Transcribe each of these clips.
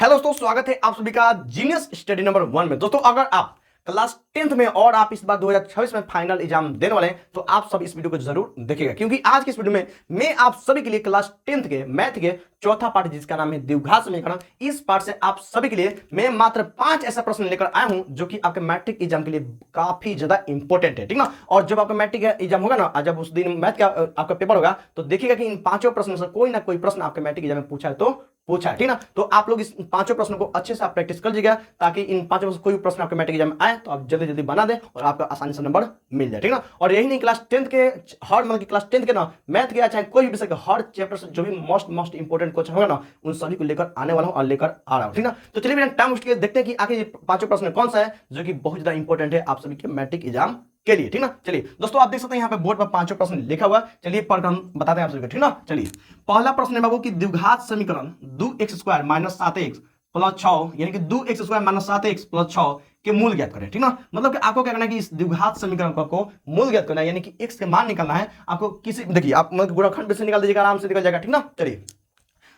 Hello दोस्तों, स्वागत है आप सभी का जीनियस स्टडी नंबर 1 में। दोस्तों, अगर आप क्लास 10th में और आप इस बार 2026 में फाइनल एग्जाम देने वाले हैं तो आप सब इस वीडियो को जरूर देखिएगा, क्योंकि आज की इस वीडियो में मैं आप सभी के लिए क्लास 10th के मैथ के चौथा पार्ट जिसका नाम है द्विघात समीकरण, इस पार्ट से आप सभी के लिए मैं मात्र 5 ऐसा प्रश्न लेकर आया हूं जो कि आपके मैट्रिक एग्जाम के लिए काफी ज्यादा इंपॉर्टेंट है, ठीक ना। और जब आपका मैट्रिक एग्जाम होगा ना, जब उस दिन मैथ का आपका पेपर होगा तो देखिएगा कि इन पांचों प्रश्नों से कोई ना कोई प्रश्न आपके मैट्रिक एग्जाम में पूछा है तो पूछा है, ठीक ना। तो आप लोग इस पांचों प्रश्नों को अच्छे से आप प्रैक्टिस कर लीजिएगा ताकि इन पांचों में से कोई भी प्रश्न आपके मैट्रिक एग्जाम में आए तो आप जल्दी जल्दी बना दें और आपको आसानी से नंबर मिल जाए, ठीक ना। और यही नहीं, क्लास 10th के हर मतलब क्लास 10th के ना मैथ के चाहे कोई भी विषय के हर चैप्टर से जो भी मोस्ट इंपोर्टेंट क्वेश्चन होगा ना, उन सभी को लेकर आने वाला हूं और लेकर आ रहा हूं, ठीक ना। तो चलिए बिना टाइम वेस्ट किए देखते हैं कि आखिर ये पांचों प्रश्न कौन सा है जो कि बहुत ज्यादा इंपॉर्टेंट है आप सभी के मैट्रिक एग्जाम के लिए, ठीक ना। चलिए दोस्तों, आप देख सकते हैं यहाँ पे बोर्ड पर पांचों प्रश्न लिखा हुआ है। चलिए पढ़कर हम बताते हैं आप सभी को, ठीक ना। चलिए पहला प्रश्न है बाबू कि द्विघात समीकरण 2x² - 7x + 6 यानी कि 2x² - 7x + 6 के मूल ज्ञात करें, ठीक ना। मतलब कि आपको क्या करना है कि इस द्विघात समीकरण को मूल ज्ञात करना है, यानी कि x के मान निकालना है आपको। किसी देखिए आप मतलब गुणनखंड से निकाल दीजिएगा, आराम से निकल जाएगा, ठीक ना। चलिए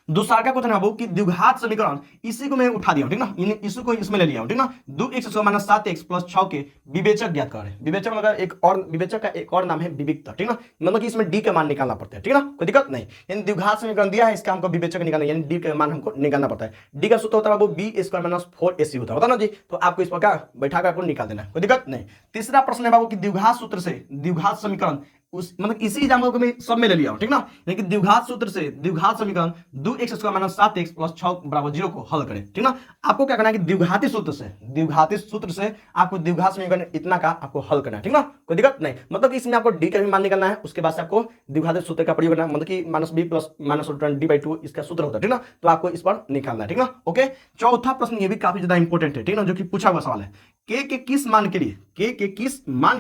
दूसरा क्या क्वेश्चन है बाबू कि द्विघात समीकरण, इसी को मैं उठा दिया हूं, ठीक ना, इसी को इसमें ले लिया हूं, ठीक ना। 2x² - 7x + 6 के विवेचक ज्ञात करें। विवेचक मतलब एक और विवेचक का एक और नाम है विविक्ता, ठीक ना। मतलब कि इसमें डी का मान निकालना पड़ता है, ठीक ना, कोई दिक्कत नहीं। यानी द्विघात समीकरण दिया है, इसका हमको विवेचक निकालना, यानी डी का मान हमको निकालना पड़ता है। डी का सूत्र होता है बाबू b² - 4ac होता है ना जी। तो आपको इस पर क्या बैठा कर आपको निकाल देना है, कोई दिक्कत नहीं। तीसरा प्रश्न है बाबू कि द्विघात सूत्र से द्विघात समीकरण उस मतलब इसी एग्जाम्पल को मैं सब में ले लिया हूं, ठीक ना। यानी कि द्विघात सूत्र से द्विघात समीकरण 2x² - 7x + 6 = 0 को हल करें, ठीक ना। आपको क्या करना है कि द्विघाती सूत्र से आपको द्विघात समीकरण इतना का आपको हल करना है, ठीक ना, कोई दिक्कत नहीं। मतलब कि इसमें आपको डी का भी मान निकालना है, उसके बाद से आपको द्विघाती सूत्र का प्रयोग करना है, मतलब कि -b + -d/2 इसका सूत्र होता है, ठीक ना। तो आपको इस पर निकालना है, ठीक ना। ओके, चौथा प्रश्न ये भी काफी ज्यादा इंपॉर्टेंट है, ठीक ना, जो कि पूछा हुआ सवाल है। के किस मान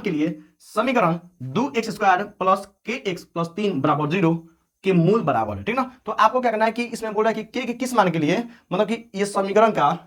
के लिए समीकरण 2x² + kx + 3 = 0 के मूल बराबर है, ठीक ना। तो आपको क्या करना है कि इसमें बोल रहा है कि के किस मान के लिए, मतलब कि ये समीकरण का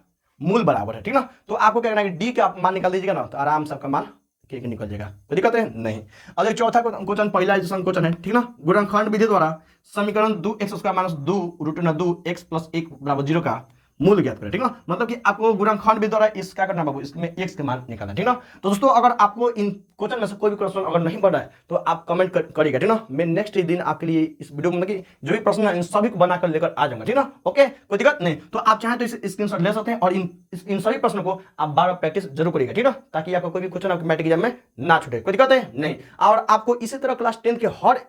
मूल बराबर है, ठीक ना। तो आपको क्या करना है कि डी का मान निकाल दीजिएगा ना, तो आराम से आपका मान के निकल जाएगा, कोई दिक्कत है नहीं। और चौथा क्वेश्चन पहला क्वेश्चन है, ठीक ना। गुणनखंड विधि द्वारा समीकरण 2x² - 2 √2x + 1 = 0 का मूल ज्ञात करें, ठीक ना। मतलब कि आपको गुणनखंड विधि द्वारा इस क्या करना बाबू, इसमें x के मान निकालना, ठीक ना। तो दोस्तों, अगर आपको इन क्वेश्चन में से कोई भी क्वेश्चन अगर नहीं पड़ रहा है तो आप कमेंट करिएगा, ठीक ना। मैं नेक्स्ट दिन आपके लिए इस वीडियो में मतलब जो भी प्रश्न है इन सभी को बनाकर लेकर आ जाऊंगा, ठीक ना। ओके, कोई दिक्कत नहीं। तो आप चाहें तो इस स्क्रीनशॉट ले सकते हैं और इन सभी प्रश्नों को आप बार बार प्रैक्टिस जरूर करिएगा, ठीक ना, ताकि आपको कोई भी क्वेश्चन आपके मैट्रिक एग्जाम में ना छूटे, कोई दिक्कत है नहीं। और आपको इसी तरह क्लास 10 के हर